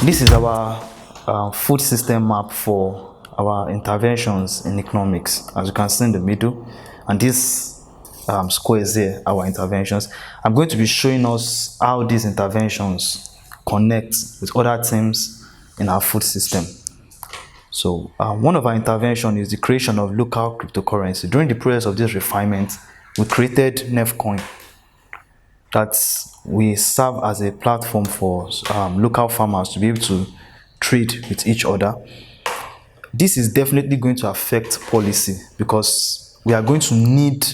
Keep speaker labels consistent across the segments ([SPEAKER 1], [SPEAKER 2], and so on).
[SPEAKER 1] This is our food system map for our interventions in economics, as you can see in the middle, and this squares here, our interventions. I'm going to be showing us how these interventions connect with other themes in our food system. So one of our interventions is the creation of local cryptocurrency. During the process of this refinement, we created NEFCoin that we serve as a platform for local farmers to be able to trade with each other. This is definitely going to affect policy because we are going to need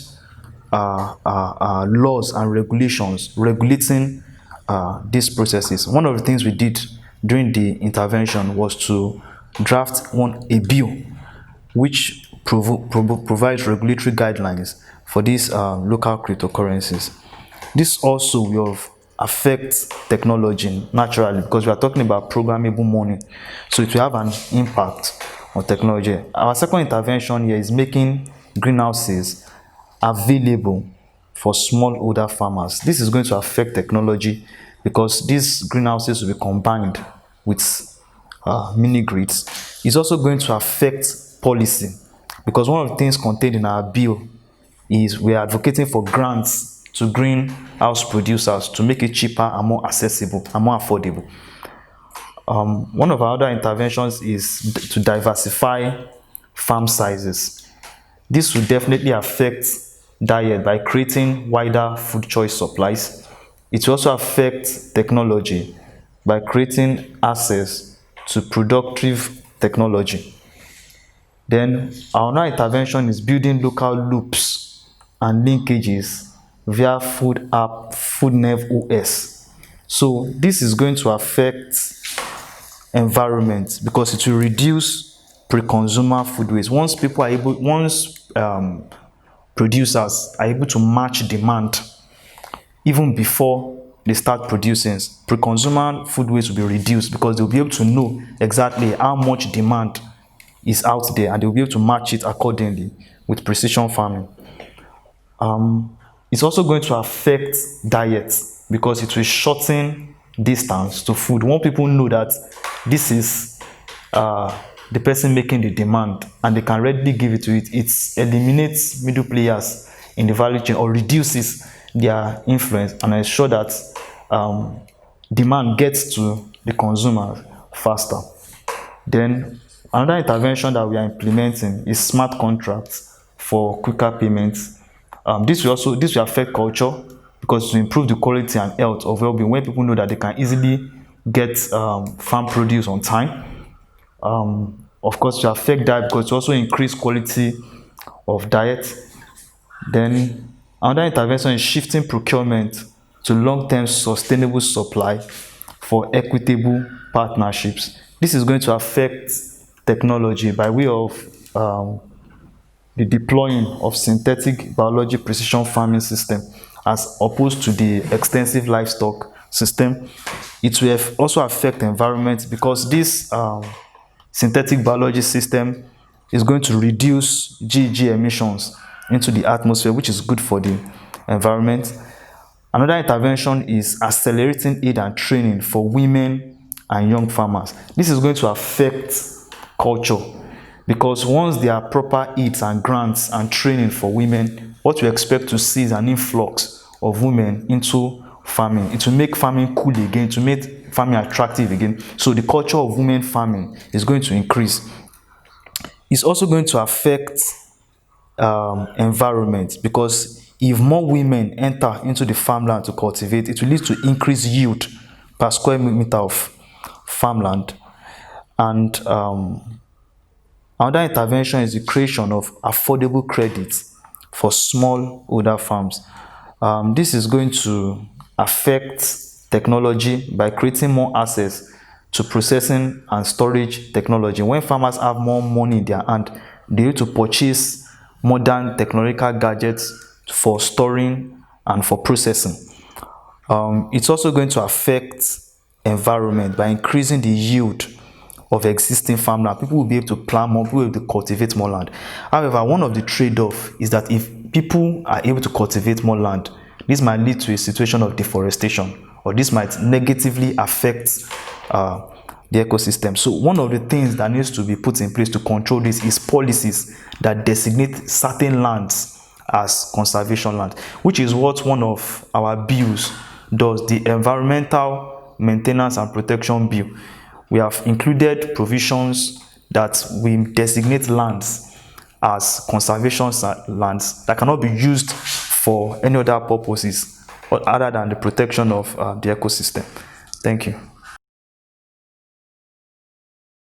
[SPEAKER 1] laws and regulations regulating these processes. One of the things we did during the intervention was to draft a bill which provides regulatory guidelines for these local cryptocurrencies. This also will affect technology naturally because we are talking about programmable money, so it will have an impact on technology. Our second intervention here is making greenhouses available for smallholder farmers. This is going to affect technology because these greenhouses will be combined with mini grids. It's also going to affect policy because one of the things contained in our bill is we are advocating for grants to greenhouse producers to make it cheaper and more accessible and more affordable. One of our other interventions is to diversify farm sizes. This will definitely affect diet by creating wider food choice supplies. It will also affect technology by creating access to productive technology. Then our other intervention is building local loops and linkages via FoodNev OS. So this is going to affect environment because it will reduce pre-consumer food waste. Once producers are able to match demand even before they start producing, pre-consumer food waste will be reduced because they'll be able to know exactly how much demand is out there and they'll be able to match it accordingly with precision farming. It's also going to affect diet because it will shorten distance to food. When people know that this is the person making the demand and they can readily give it to it, it eliminates middle players in the value chain or reduces their influence and ensure that demand gets to the consumer faster. Then another intervention that we are implementing is smart contracts for quicker payments. This will affect culture because to improve the quality and health of well-being when people know that they can easily get farm produce on time. Of course, to affect that because to also increase quality of diet. Then another intervention is shifting procurement to long-term sustainable supply for equitable partnerships. This is going to affect technology by way of the deploying of synthetic biology precision farming system as opposed to the extensive livestock system. It will also affect the environment because this synthetic biology system is going to reduce GHG emissions into the atmosphere, which is good for the environment. Another intervention is accelerating aid and training for women and young farmers. This is going to affect culture because once there are proper aids and grants and training for women, what we expect to see is an influx of women into farming. It will make farming cool again, to make farming attractive again. So the culture of women farming is going to increase. It's also going to affect environment because if more women enter into the farmland to cultivate, it will lead to increased yield per square meter of farmland. And another intervention is the creation of affordable credits for smallholder farms. This is going to affect technology by creating more access to processing and storage technology. When farmers have more money in their hand, they need to purchase modern technological gadgets for storing and for processing. It's also going to affect environment by increasing the yield of existing farmland. People will be able to plant more, people will be able to cultivate more land. However, one of the trade-offs is that if people are able to cultivate more land, this might lead to a situation of deforestation, or this might negatively affect the ecosystem. So one of the things that needs to be put in place to control this is policies that designate certain lands as conservation land, which is what one of our bills does, the Environmental Maintenance and Protection Bill. We have included provisions that will designate lands as conservation lands that cannot be used for any other purposes other than the protection of the ecosystem. Thank you.